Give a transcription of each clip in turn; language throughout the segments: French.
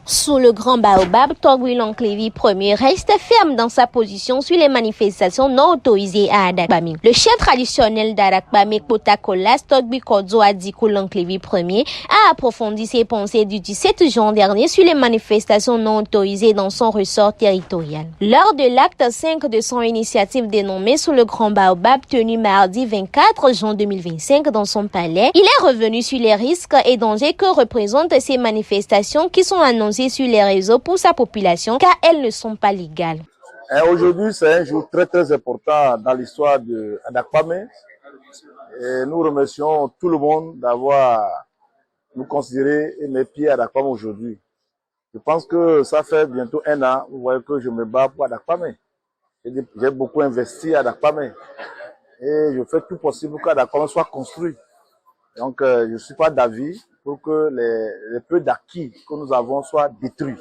Sous le grand baobab, Togui Lonclevi Ier reste ferme dans sa position sur les manifestations non autorisées à Adakbame. Le chef traditionnel d'Adakbame, Kotakolas, Togui Kodzo Adikou Lonclevi Ier, a approfondi ses pensées du 17 juin dernier sur les manifestations non autorisées dans son ressort territorial. Lors de l'acte 5 de son initiative dénommée Sous le grand baobab, tenu mardi 24 juin 2025 dans son palais, il est revenu sur les risques et dangers que représentent ces manifestations qui sont annoncées sur les réseaux pour sa population car elles ne sont pas légales. Aujourd'hui, c'est un jour très important dans l'histoire de Adakbame. Nous remercions tout le monde d'avoir nous considéré et mes pieds à Adakbame aujourd'hui. Je pense que ça fait bientôt 1 an, vous voyez que je me bats pour Adakbame. J'ai beaucoup investi à Adakbame et je fais tout possible pour qu'Adakbame soit construit. Donc, je ne suis pas d'avis pour que les peu d'acquis que nous avons soient détruits.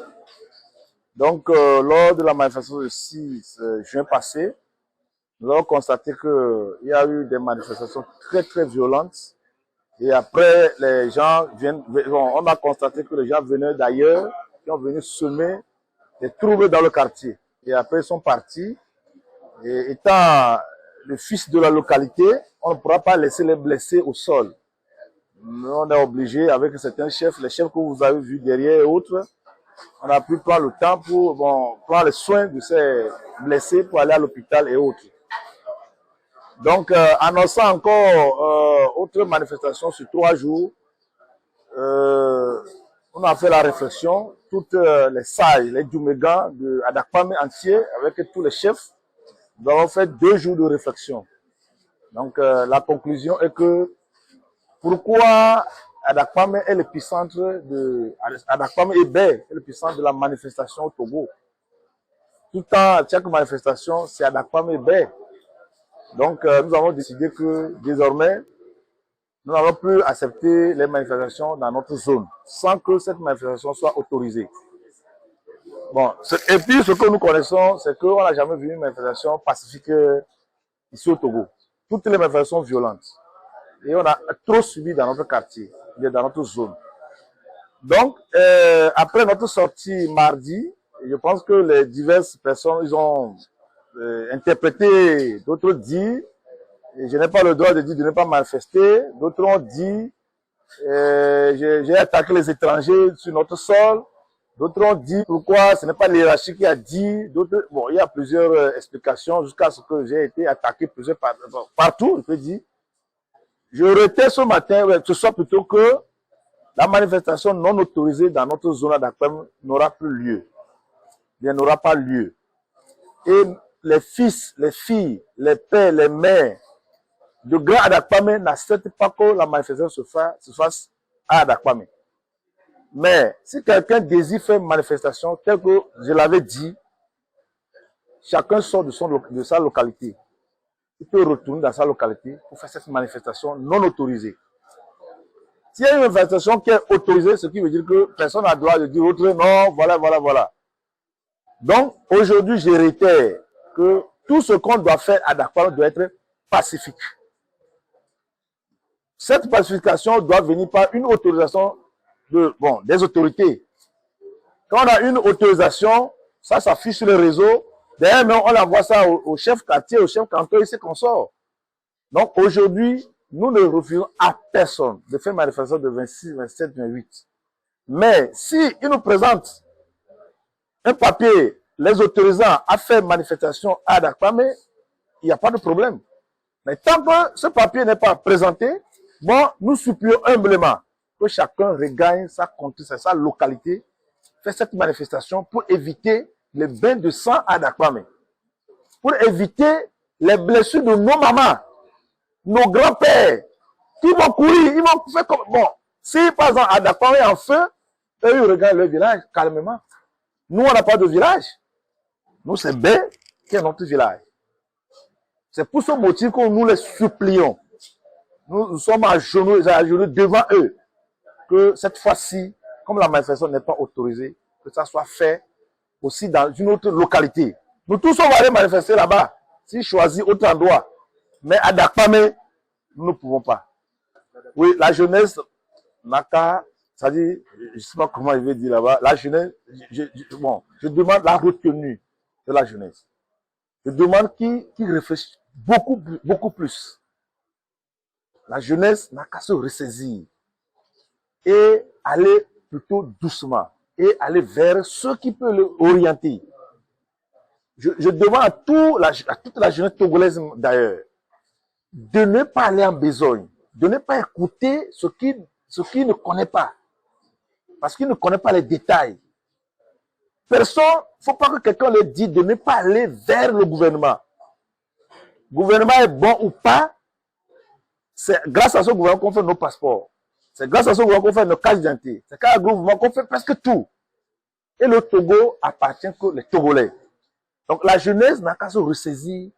Donc, lors de la manifestation du 6 juin passé, nous avons constaté qu'il y a eu des manifestations très violentes. Et après, les gens on a constaté que les gens venaient d'ailleurs, qui ont venu semer des troubles dans le quartier. Et après, ils sont partis. Et étant le fils de la localité, on ne pourra pas laisser les blessés au sol. On est obligé, avec certains chefs, les chefs que vous avez vus derrière et autres, on a pu prendre le temps pour prendre les soins de ces blessés pour aller à l'hôpital et autres. Donc, annonçant encore autre manifestation sur 3 jours, on a fait la réflexion, toutes les sages, les Djoumégas de Adakbame entier, avec tous les chefs, nous avons fait 2 jours de réflexion. Donc, la conclusion est que pourquoi Adakbame est l'épicentre de Adakbame et Bay est l'épicentre de la manifestation au Togo. Tout le temps, chaque manifestation, c'est Adakbame et Bay. Donc, nous avons décidé que désormais, nous n'allons plus accepter les manifestations dans notre zone sans que cette manifestation soit autorisée. Bon, et puis ce que nous connaissons, c'est qu'on n'a jamais vu une manifestation pacifique ici au Togo. Toutes les manifestations sont violentes. Et on a trop subi dans notre quartier, dans notre zone. Donc, après notre sortie mardi, je pense que les diverses personnes, ils ont interprété, d'autres dit, et je n'ai pas le droit de dire de ne pas manifester, d'autres ont dit, j'ai attaqué les étrangers sur notre sol, d'autres ont dit pourquoi ce n'est pas l'hiérarchie qui a dit, d'autres, bon, il y a plusieurs explications jusqu'à ce que j'ai été attaqué partout, je peux dire. Je retire ce matin, ce soir plutôt, que la manifestation non autorisée dans notre zone d'Adakbame n'aura plus lieu. Bien, n'aura pas lieu. Et les fils, les filles, les pères, les mères de Grand Adakbame n'acceptent pas que la manifestation se fasse à Adakbame. Mais si quelqu'un désire faire une manifestation, tel que je l'avais dit, chacun sort de sa localité. Il peut retourner dans sa localité pour faire cette manifestation non autorisée. S'il y a une manifestation qui est autorisée, ce qui veut dire que personne n'a le droit de dire autre, non, voilà. Donc, aujourd'hui, je réitère que tout ce qu'on doit faire à Adakbame doit être pacifique. Cette pacification doit venir par une autorisation des autorités. Quand on a une autorisation, ça s'affiche sur le réseau. D'ailleurs, on envoie ça au chef quartier, au chef canton, il sait qu'on sort. Donc aujourd'hui, nous ne refusons à personne de faire une manifestation de 26, 27, 28. Mais si ils nous présentent un papier les autorisant à faire manifestation à Adakbame, il n'y a pas de problème. Mais tant que ce papier n'est pas présenté, nous supplions humblement que chacun regagne sa localité, fait cette manifestation pour éviter les bains de sang à Adakbame, pour éviter les blessures de nos mamans, nos grands-pères, qui vont courir, ils vont faire comme... Bon, si par exemple Adakbame est en feu, eux, ils regardent le village calmement. Nous, on n'a pas de village. Nous, c'est Bé qui est notre village. C'est pour ce motif que nous les supplions. Nous sommes à genoux devant eux. Que cette fois-ci, comme la manifestation n'est pas autorisée, que ça soit fait aussi dans une autre localité. Nous tous, on va aller manifester là-bas, s'ils choisissent autre endroit. Mais à Adakbame, nous ne pouvons pas. Oui, la jeunesse n'a qu'à c'est-à-dire, je ne sais pas comment il veut dire là-bas, la jeunesse, je demande la retenue de la jeunesse. Je demande qu'ils réfléchissent beaucoup plus. La jeunesse n'a qu'à se ressaisir et aller plutôt doucement et aller vers ce qui peut l'orienter. Je demande à toute la jeunesse togolaise d'ailleurs de ne pas aller en besogne, de ne pas écouter ce qu'il ne connaît pas, parce qu'il ne connaît pas les détails. Personne, il ne faut pas que quelqu'un le dise de ne pas aller vers le gouvernement. Le gouvernement est bon ou pas, c'est grâce à ce gouvernement qu'on fait nos passeports. C'est grâce à ce gouvernement qu'on fait nos cartes d'identité. C'est grâce à ce gouvernement qu'on fait presque tout. Et le Togo appartient que les Togolais. Donc la jeunesse n'a qu'à se ressaisir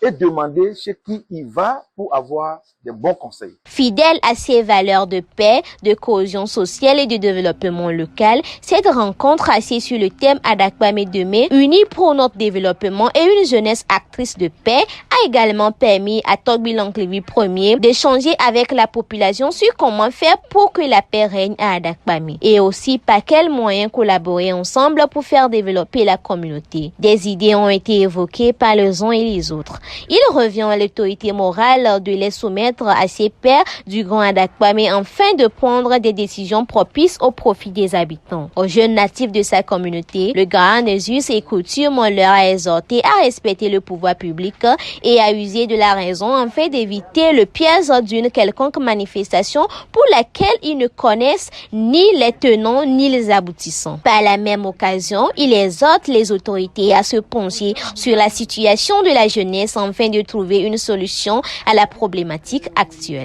et demander chez qui il va pour avoir des bons conseils. Fidèle à ses valeurs de paix, de cohésion sociale et de développement local, cette rencontre assise sur le thème Adakpame Deme, unis pour notre développement et une jeunesse actrice de paix, a également permis à Togbi Lanclevi Ier d'échanger avec la population sur comment faire pour que la paix règne à Adakpame et aussi par quels moyens collaborer ensemble pour faire développer la communauté. Des idées ont été évoquées par les uns et les autres. Il revient à l'autorité morale de les soumettre à ses pairs du Grand Adakpame afin de prendre des décisions propices au profit des habitants. Aux jeunes natifs de sa communauté, le Grand des us et coutumes leur a exhorté à respecter le pouvoir public et à user de la raison afin d'éviter le piège d'une quelconque manifestation pour laquelle ils ne connaissent ni les tenants ni les aboutissants. Par la même occasion, il exhorte les autorités à se pencher sur la situation de la jeunesse afin de trouver une solution à la problématique actuelle.